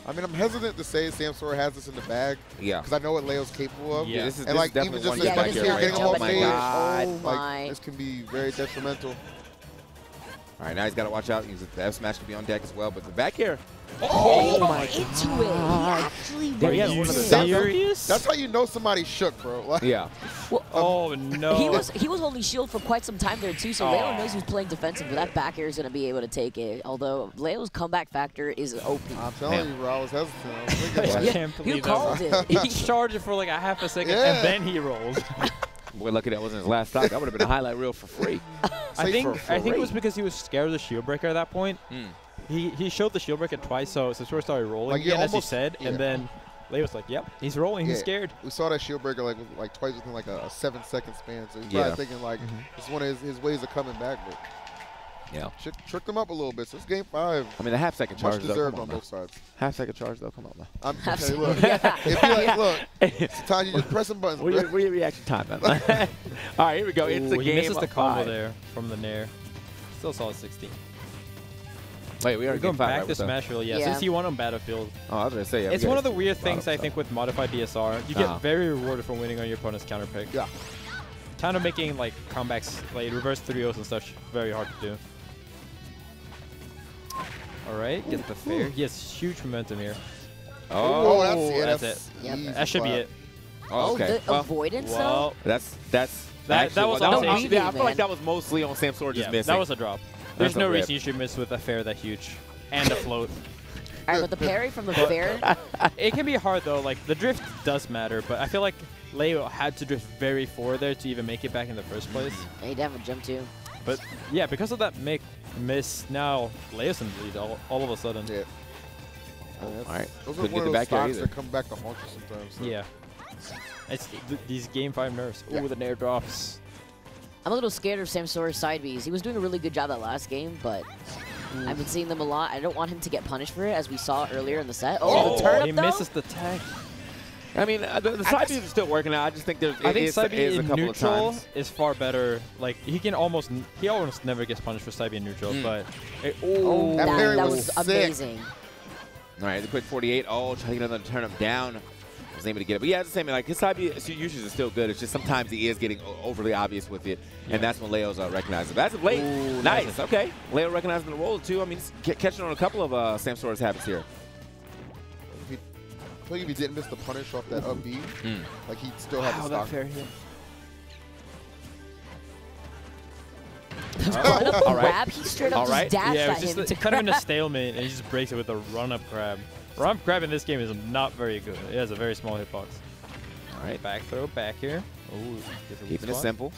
[SPEAKER 2] I mean, I'm hesitant to say Samsora has this in the bag.
[SPEAKER 1] Yeah.
[SPEAKER 2] Because I know what Leo's capable of.
[SPEAKER 5] Yeah.
[SPEAKER 1] This is
[SPEAKER 2] like,
[SPEAKER 1] definitely
[SPEAKER 2] even
[SPEAKER 1] one
[SPEAKER 2] just
[SPEAKER 1] of
[SPEAKER 3] yeah,
[SPEAKER 1] his
[SPEAKER 2] this
[SPEAKER 1] back
[SPEAKER 3] just
[SPEAKER 1] here
[SPEAKER 2] getting
[SPEAKER 1] right
[SPEAKER 2] him
[SPEAKER 1] now.
[SPEAKER 2] off
[SPEAKER 1] Oh, my
[SPEAKER 2] stage,
[SPEAKER 1] God.
[SPEAKER 3] Oh, my.
[SPEAKER 2] Like, this can be very detrimental.
[SPEAKER 1] All right, now he's got to watch out. The F smash could be on deck as well, but the back air.
[SPEAKER 3] Oh, my into it. He actually
[SPEAKER 5] Are
[SPEAKER 3] went
[SPEAKER 5] you
[SPEAKER 3] into it.
[SPEAKER 5] serious?
[SPEAKER 2] That's how you know somebody shook, bro. Like,
[SPEAKER 1] Yeah.
[SPEAKER 3] Well,
[SPEAKER 5] Oh, no.
[SPEAKER 3] he was holding shield for quite some time there too, so Leo knows he's playing defensive, but that back air is going to be able to take it. Although Leo's comeback factor is OP.
[SPEAKER 2] I'm telling you, bro, I was hesitant. I was thinking,
[SPEAKER 5] I
[SPEAKER 2] like,
[SPEAKER 5] can't
[SPEAKER 3] You
[SPEAKER 5] believe
[SPEAKER 3] called
[SPEAKER 5] that.
[SPEAKER 3] it.
[SPEAKER 5] He charged it for like a half a second,
[SPEAKER 2] Yeah.
[SPEAKER 5] and then he rolls.
[SPEAKER 1] Boy, lucky that wasn't his last stock. That would have been a highlight reel for free.
[SPEAKER 5] I think
[SPEAKER 1] for
[SPEAKER 5] it
[SPEAKER 1] free.
[SPEAKER 5] was because he was scared of the shield breaker at that point. He showed the shield breaker twice, so Samsora started rolling
[SPEAKER 2] Like,
[SPEAKER 5] again, as he
[SPEAKER 2] almost-
[SPEAKER 5] said,
[SPEAKER 2] yeah.
[SPEAKER 5] and then Leo was like, "Yep, he's rolling. He's
[SPEAKER 2] Yeah.
[SPEAKER 5] scared."
[SPEAKER 2] we saw that shield breaker like twice within like a 7-second span. So he's
[SPEAKER 1] Yeah.
[SPEAKER 2] probably thinking like it's one of his ways of coming back. But
[SPEAKER 1] Yeah.
[SPEAKER 2] tricked him up a little bit. So it's game 5.
[SPEAKER 1] I mean, the half-second
[SPEAKER 2] Much
[SPEAKER 1] charge, though.
[SPEAKER 2] deserved
[SPEAKER 1] Come
[SPEAKER 2] on
[SPEAKER 1] on,
[SPEAKER 2] both sides.
[SPEAKER 1] half-second charge, though. Come on, man.
[SPEAKER 2] I'm
[SPEAKER 3] Half
[SPEAKER 2] hey, look.
[SPEAKER 3] second.
[SPEAKER 2] It'd be like, look, sometimes you just pressing buttons.
[SPEAKER 1] What's
[SPEAKER 2] bro.
[SPEAKER 1] your reaction time, man? All right, here we go. It's
[SPEAKER 5] Ooh,
[SPEAKER 1] a
[SPEAKER 5] he
[SPEAKER 1] game
[SPEAKER 5] misses the
[SPEAKER 1] of
[SPEAKER 5] combo
[SPEAKER 1] 5.
[SPEAKER 5] there from the nair. Still solid 16.
[SPEAKER 1] Wait, we
[SPEAKER 5] We're
[SPEAKER 1] are
[SPEAKER 5] going
[SPEAKER 1] five,
[SPEAKER 5] back
[SPEAKER 1] right,
[SPEAKER 5] to
[SPEAKER 1] with the-
[SPEAKER 5] Smash Reel, yeah.
[SPEAKER 3] Yeah.
[SPEAKER 5] Since he won on Battlefield,
[SPEAKER 1] Oh, I was going to say, yeah.
[SPEAKER 5] it's one of the weird things
[SPEAKER 1] bottom
[SPEAKER 5] I think with modified DSR. You get very rewarded for winning on your opponent's counter pick.
[SPEAKER 2] Yeah.
[SPEAKER 5] Kind of making like comebacks, like reverse 3-0s and stuff, very hard to do. All right, gets the fair. He has huge momentum here.
[SPEAKER 1] Oh,
[SPEAKER 2] that's
[SPEAKER 5] that's
[SPEAKER 2] it.
[SPEAKER 3] Yep.
[SPEAKER 2] Easy
[SPEAKER 5] That should be
[SPEAKER 2] clap.
[SPEAKER 5] it.
[SPEAKER 1] oh, okay.
[SPEAKER 3] The
[SPEAKER 1] Well,
[SPEAKER 3] avoidance, though?
[SPEAKER 5] Well,
[SPEAKER 1] that's
[SPEAKER 5] That
[SPEAKER 1] actually-
[SPEAKER 5] was
[SPEAKER 1] well,
[SPEAKER 5] also-
[SPEAKER 1] actually- yeah, I feel
[SPEAKER 3] man.
[SPEAKER 1] like that was mostly on Samsora just
[SPEAKER 5] yeah,
[SPEAKER 1] missing.
[SPEAKER 5] that was a drop. There's
[SPEAKER 1] a
[SPEAKER 5] no
[SPEAKER 1] rip.
[SPEAKER 5] reason you should miss with a fair that huge and a float.
[SPEAKER 3] All right, but the parry from the fair,
[SPEAKER 5] It can be hard though. Like the drift does matter, but I feel like Leo had to drift very forward there to even make it back in the first place.
[SPEAKER 3] he'd have a jump too.
[SPEAKER 5] But yeah, because of that miss, now Leo's in the lead all of a sudden.
[SPEAKER 2] Yeah. That's-
[SPEAKER 1] all right.
[SPEAKER 2] Those are
[SPEAKER 1] Couldn't
[SPEAKER 2] one
[SPEAKER 1] get
[SPEAKER 2] of
[SPEAKER 1] the
[SPEAKER 2] those
[SPEAKER 1] back air
[SPEAKER 2] stocks
[SPEAKER 1] either.
[SPEAKER 2] that come back to haunt you sometimes. So.
[SPEAKER 5] Yeah. It's these game 5 nerfs.
[SPEAKER 2] Yeah.
[SPEAKER 5] Ooh, the nair drops.
[SPEAKER 3] I'm a little scared of Samsora's side Bs. He was doing a really good job that last game, but I've been seeing them a lot. I don't want him to get punished for it, as we saw earlier in the set. Oh, the turn
[SPEAKER 5] he
[SPEAKER 3] up, though?
[SPEAKER 5] misses the tag.
[SPEAKER 1] I mean, the side Bs are still working out. I just think
[SPEAKER 5] I think side B
[SPEAKER 1] is a
[SPEAKER 5] in
[SPEAKER 1] couple of
[SPEAKER 5] neutral
[SPEAKER 1] times.
[SPEAKER 5] is far better. Like he almost never gets punished for side B in neutral, but
[SPEAKER 3] Oh,
[SPEAKER 2] That parry
[SPEAKER 3] that
[SPEAKER 2] was
[SPEAKER 3] was
[SPEAKER 2] sick.
[SPEAKER 3] amazing.
[SPEAKER 1] All right, the quick 48. Oh, trying to get another turn up down. Was able to get it. But yeah, it's the same. Like his side B usage is still good. It's just sometimes he is getting overly obvious with it, and that's when Leo's recognizing. But as of late,
[SPEAKER 5] Ooh,
[SPEAKER 1] nice. Okay, Leo recognizing the roll too. I mean, catching on a couple of Samsora's habits here.
[SPEAKER 2] I think if he didn't miss the punish off that up B, like he'd still have the stock.
[SPEAKER 5] here.
[SPEAKER 3] Run up
[SPEAKER 1] all right.
[SPEAKER 3] grab, he straight up
[SPEAKER 1] All right.
[SPEAKER 3] just dashed
[SPEAKER 5] Yeah,
[SPEAKER 3] at
[SPEAKER 5] it's just
[SPEAKER 3] him to
[SPEAKER 5] kind of in a
[SPEAKER 3] grab.
[SPEAKER 5] stalemate, and he just breaks it with a run-up grab. Run-up grab in this game is not very good. It has a very small hitbox.
[SPEAKER 1] All right,
[SPEAKER 5] Back throw, back here. Ooh, gets a weak
[SPEAKER 1] keeping it
[SPEAKER 5] spot.
[SPEAKER 1] simple.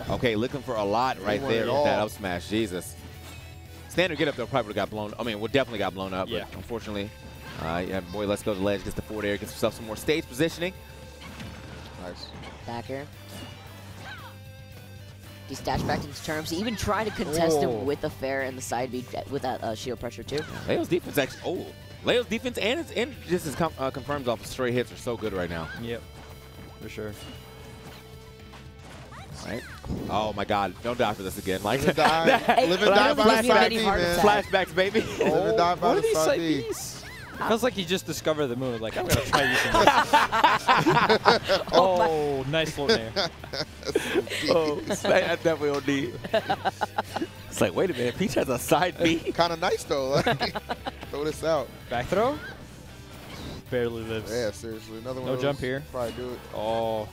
[SPEAKER 1] Okay, looking for a lot right
[SPEAKER 2] want it
[SPEAKER 1] there with that
[SPEAKER 2] all.
[SPEAKER 1] up smash. Jesus. Standard get up there probably would have got blown. I mean, would definitely got blown up.
[SPEAKER 5] Yeah.
[SPEAKER 1] But unfortunately, yeah, boy, let's go to the ledge. Gets the forward air. Gets himself some more stage positioning.
[SPEAKER 2] Nice.
[SPEAKER 3] Back here. He stashed back to his turnips. He even tried to contest
[SPEAKER 5] Oh.
[SPEAKER 3] him with the fair and the side B with that shield pressure too.
[SPEAKER 1] Leo's defense actually. Oh, Leo's defense and just his confirms off of straight hits are so good right now.
[SPEAKER 5] Yep, for sure.
[SPEAKER 1] Right? Oh my God! Don't die for this again. Like
[SPEAKER 2] Live and die,
[SPEAKER 3] Hey,
[SPEAKER 2] live and die
[SPEAKER 3] don't
[SPEAKER 2] by
[SPEAKER 3] give
[SPEAKER 2] the
[SPEAKER 3] me
[SPEAKER 2] side
[SPEAKER 3] any
[SPEAKER 2] B,
[SPEAKER 3] heart
[SPEAKER 2] man.
[SPEAKER 3] attack.
[SPEAKER 1] flashbacks, baby.
[SPEAKER 2] Live and die by
[SPEAKER 5] What
[SPEAKER 2] the
[SPEAKER 5] are these
[SPEAKER 2] side
[SPEAKER 5] side
[SPEAKER 2] B.
[SPEAKER 5] Bs? Feels like he just discovered the moon. Like, I'm going to try using this. Oh, nice float there.
[SPEAKER 1] Oh, that's definitely OD. It's like, wait a minute, Peach has a side B.
[SPEAKER 2] Kind of nice though. Like, throw this out.
[SPEAKER 5] Back throw? Barely lives.
[SPEAKER 2] Yeah, seriously. Another one.
[SPEAKER 5] No
[SPEAKER 2] of
[SPEAKER 5] jump
[SPEAKER 2] those.
[SPEAKER 5] here.
[SPEAKER 2] Probably do it.
[SPEAKER 5] Oh.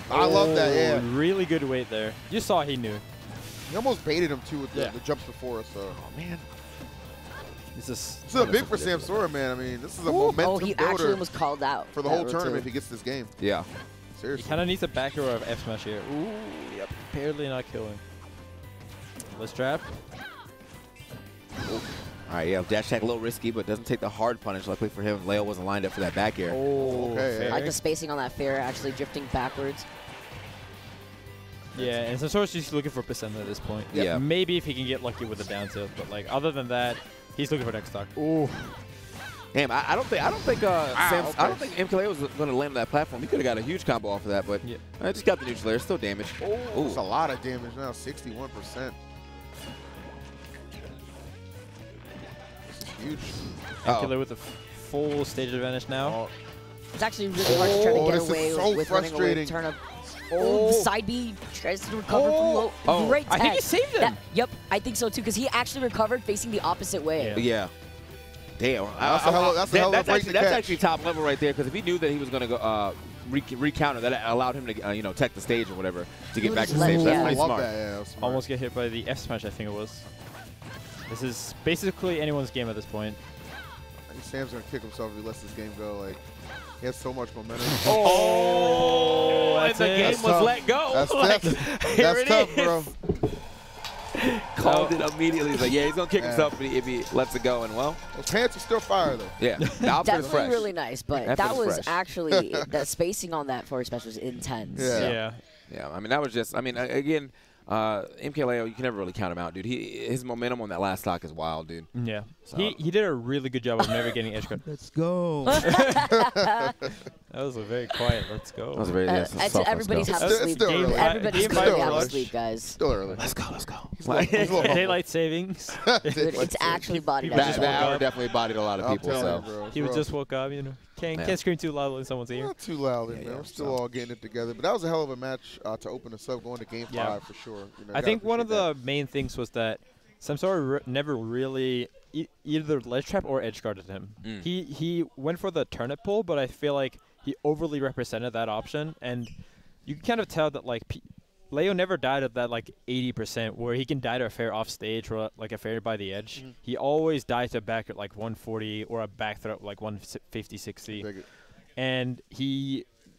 [SPEAKER 2] I love that. Yeah.
[SPEAKER 5] Really good weight there. You saw he knew.
[SPEAKER 2] He almost baited him too with
[SPEAKER 5] Yeah.
[SPEAKER 2] the jumps before. So
[SPEAKER 1] Oh man.
[SPEAKER 5] This is
[SPEAKER 2] this is big for Samsora, man. I mean, this is a momentum
[SPEAKER 3] Oh, he actually
[SPEAKER 2] builder
[SPEAKER 3] almost called out
[SPEAKER 2] for the
[SPEAKER 3] that
[SPEAKER 2] whole
[SPEAKER 3] row
[SPEAKER 2] tournament
[SPEAKER 3] two.
[SPEAKER 2] if he gets this game.
[SPEAKER 1] Yeah.
[SPEAKER 5] He
[SPEAKER 2] Seriously.
[SPEAKER 5] kind of needs a back row of F smash here. Ooh, yep. Barely not killing. Let's trap.
[SPEAKER 1] All All right, yeah, dash attack a little risky, but doesn't take the hard punish. Luckily for him, Leo wasn't lined up for that back air.
[SPEAKER 5] Oh,
[SPEAKER 2] Okay.
[SPEAKER 3] I like the spacing on that fair, actually drifting backwards.
[SPEAKER 5] Yeah, and Samsora's just looking for percent at this point.
[SPEAKER 1] Yeah.
[SPEAKER 5] Maybe if he can get lucky with the down tilt, but like other than that, he's looking for next stock. Ooh.
[SPEAKER 1] Damn, I don't think I don't think MkLeo was going to land on that platform. He could have got a huge combo off of that, but I just got the neutral air. Still damage.
[SPEAKER 2] Oh, it's a lot of damage now. 61%. This is huge.
[SPEAKER 5] MkLeo with a full stage advantage now.
[SPEAKER 3] It's actually really hard to try to get
[SPEAKER 2] this
[SPEAKER 3] away
[SPEAKER 2] is so
[SPEAKER 3] with running away
[SPEAKER 2] frustrating.
[SPEAKER 3] turn up. Oh, the side B tries to recover from low. Great tag.
[SPEAKER 5] I think he saved him.
[SPEAKER 3] Yep, I think so too, because he actually recovered facing the opposite way.
[SPEAKER 1] Yeah. Damn.
[SPEAKER 2] That's
[SPEAKER 1] actually top level right there, because if he knew that he was going to go re-counter, that allowed him to tech the stage or whatever to get back to the stage. That's pretty smart.
[SPEAKER 2] Smart.
[SPEAKER 5] Almost get hit by the F smash, I think it was. This is basically anyone's game at this point.
[SPEAKER 2] I think Sam's going to kick himself if he lets this game go. Like, he has so much momentum.
[SPEAKER 1] Oh, and the game was let go.
[SPEAKER 2] That's
[SPEAKER 1] tough. That's tough, bro. Called it immediately. He's like, yeah, he's going to kick himself if he lets it go. And, well.
[SPEAKER 2] Those pants are still fire, though.
[SPEAKER 1] Yeah. The outfit is fresh.
[SPEAKER 3] Really nice, but that was actually, the spacing on that forward special was intense.
[SPEAKER 5] Yeah.
[SPEAKER 1] Yeah, I mean, that was just, I mean, again, MkLeo, you can never really count him out, dude. His momentum on that last stock is wild, dude.
[SPEAKER 5] Yeah.
[SPEAKER 1] So.
[SPEAKER 5] He did a really good job of never getting edge guard.
[SPEAKER 6] Let's go.
[SPEAKER 5] That was a very quiet let's go.
[SPEAKER 1] That was very,
[SPEAKER 3] everybody's half
[SPEAKER 2] It's
[SPEAKER 3] asleep.
[SPEAKER 2] still early.
[SPEAKER 3] Everybody's
[SPEAKER 2] Still
[SPEAKER 3] half
[SPEAKER 2] early.
[SPEAKER 3] asleep, guys.
[SPEAKER 2] Still early.
[SPEAKER 1] Let's go.
[SPEAKER 5] Daylight savings.
[SPEAKER 3] Dude, it's actually body
[SPEAKER 1] That
[SPEAKER 3] damage.
[SPEAKER 1] hour definitely bodied a lot of people, so.
[SPEAKER 5] He just woke up, Can't scream too loudly in someone's ear.
[SPEAKER 2] Not too loudly, man. We're still all getting it together. But that was a hell of a match to open us up, going to Game 5 for sure.
[SPEAKER 5] I think one of the main things was that Samsora never really either ledge trap or edge guarded him. He went for the turnip pull, but I feel like he overly represented that option, and you can kind of tell that like Leo never died at that like 80% where he can die to a fair off stage or like a fair by the edge. He always died to a back at like 140 or a back throw at like 150, 60. And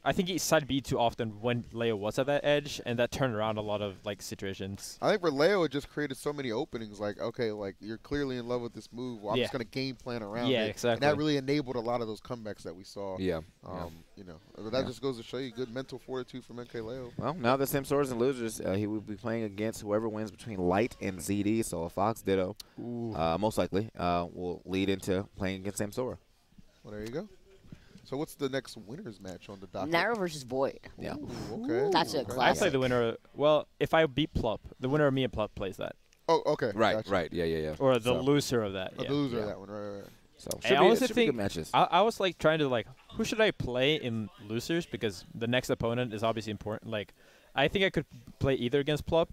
[SPEAKER 5] I think he side B too often when Leo was at that edge, and that turned around a lot of like situations.
[SPEAKER 2] I think for Leo, it just created so many openings. Like, okay, like you're clearly in love with this move. Well, I'm just gonna game plan around it.
[SPEAKER 5] Yeah, exactly.
[SPEAKER 2] And that really enabled a lot of those comebacks that we saw.
[SPEAKER 1] Yeah.
[SPEAKER 2] But that just goes to show you good mental fortitude from MkLeo.
[SPEAKER 1] Well, now that Samsora's and losers, he will be playing against whoever wins between Light and ZD. So a Fox Ditto, most likely, will lead into playing against Samsora.
[SPEAKER 2] Well, there you go. So what's the next winners match on the docket?
[SPEAKER 3] Narrow versus Void.
[SPEAKER 1] Yeah.
[SPEAKER 2] Ooh, okay.
[SPEAKER 3] That's a
[SPEAKER 5] I
[SPEAKER 3] classic.
[SPEAKER 5] play the winner. Well, if I beat Plup, the winner of me and Plup plays that.
[SPEAKER 2] Oh, okay.
[SPEAKER 1] Right,
[SPEAKER 2] Gotcha.
[SPEAKER 1] right. Yeah.
[SPEAKER 5] Or the loser of that.
[SPEAKER 2] Oh, the loser of that one. Right.
[SPEAKER 1] So
[SPEAKER 5] I
[SPEAKER 1] should
[SPEAKER 5] honestly
[SPEAKER 1] be
[SPEAKER 5] think
[SPEAKER 1] good matches.
[SPEAKER 5] I was like trying to like, who should I play in losers, because the next opponent is obviously important. Like, I think I could play either against Plup.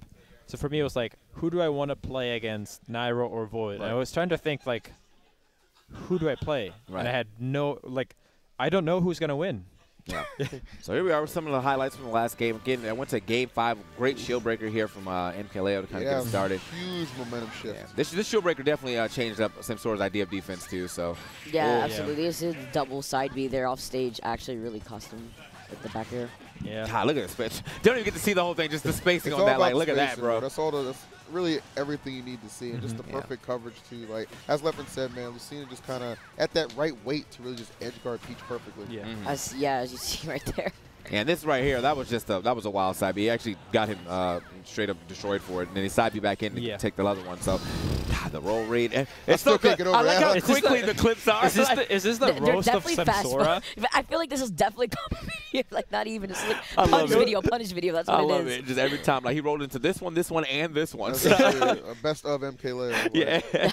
[SPEAKER 5] So for me, it was like, who do I want to play against, Nairo or Void?
[SPEAKER 1] Right.
[SPEAKER 5] And I was trying to think like, who do I play?
[SPEAKER 1] Right.
[SPEAKER 5] And I had I don't know who's gonna win.
[SPEAKER 1] Yeah. So here we are with some of the highlights from the last game. Again, I went to Game 5. Great shield breaker here from MkLeo to kind of get it started.
[SPEAKER 2] Huge momentum shift.
[SPEAKER 1] Yeah. This shield breaker definitely changed up Samsora's idea of defense too. So.
[SPEAKER 3] Yeah, absolutely. This is double side B there off stage. Actually, really cost him at the back here.
[SPEAKER 5] Yeah.
[SPEAKER 1] God, look at this. Don't even get to see the whole thing. Just the spacing on that. Like, look at that, bro.
[SPEAKER 2] That's really everything you need to see, and just the perfect coverage too. Like as Leffin said, man, Lucina just kind of at that right weight to really just edge guard Peach perfectly.
[SPEAKER 5] Yeah.
[SPEAKER 3] As you see right there.
[SPEAKER 1] And this right here, that was a wild side B. He actually got him straight up destroyed for it, and then he side B back in to take the other one. So, God, the roll rate. It's so good. I like how quickly the clips are.
[SPEAKER 5] Is this the roast of Samsora?
[SPEAKER 3] I feel like this is definitely like not even. It's like punish video. That's what it is.
[SPEAKER 1] I love it. Just every time, like he rolled into this one, and this one.
[SPEAKER 2] Best of MkLeo.
[SPEAKER 1] Yeah.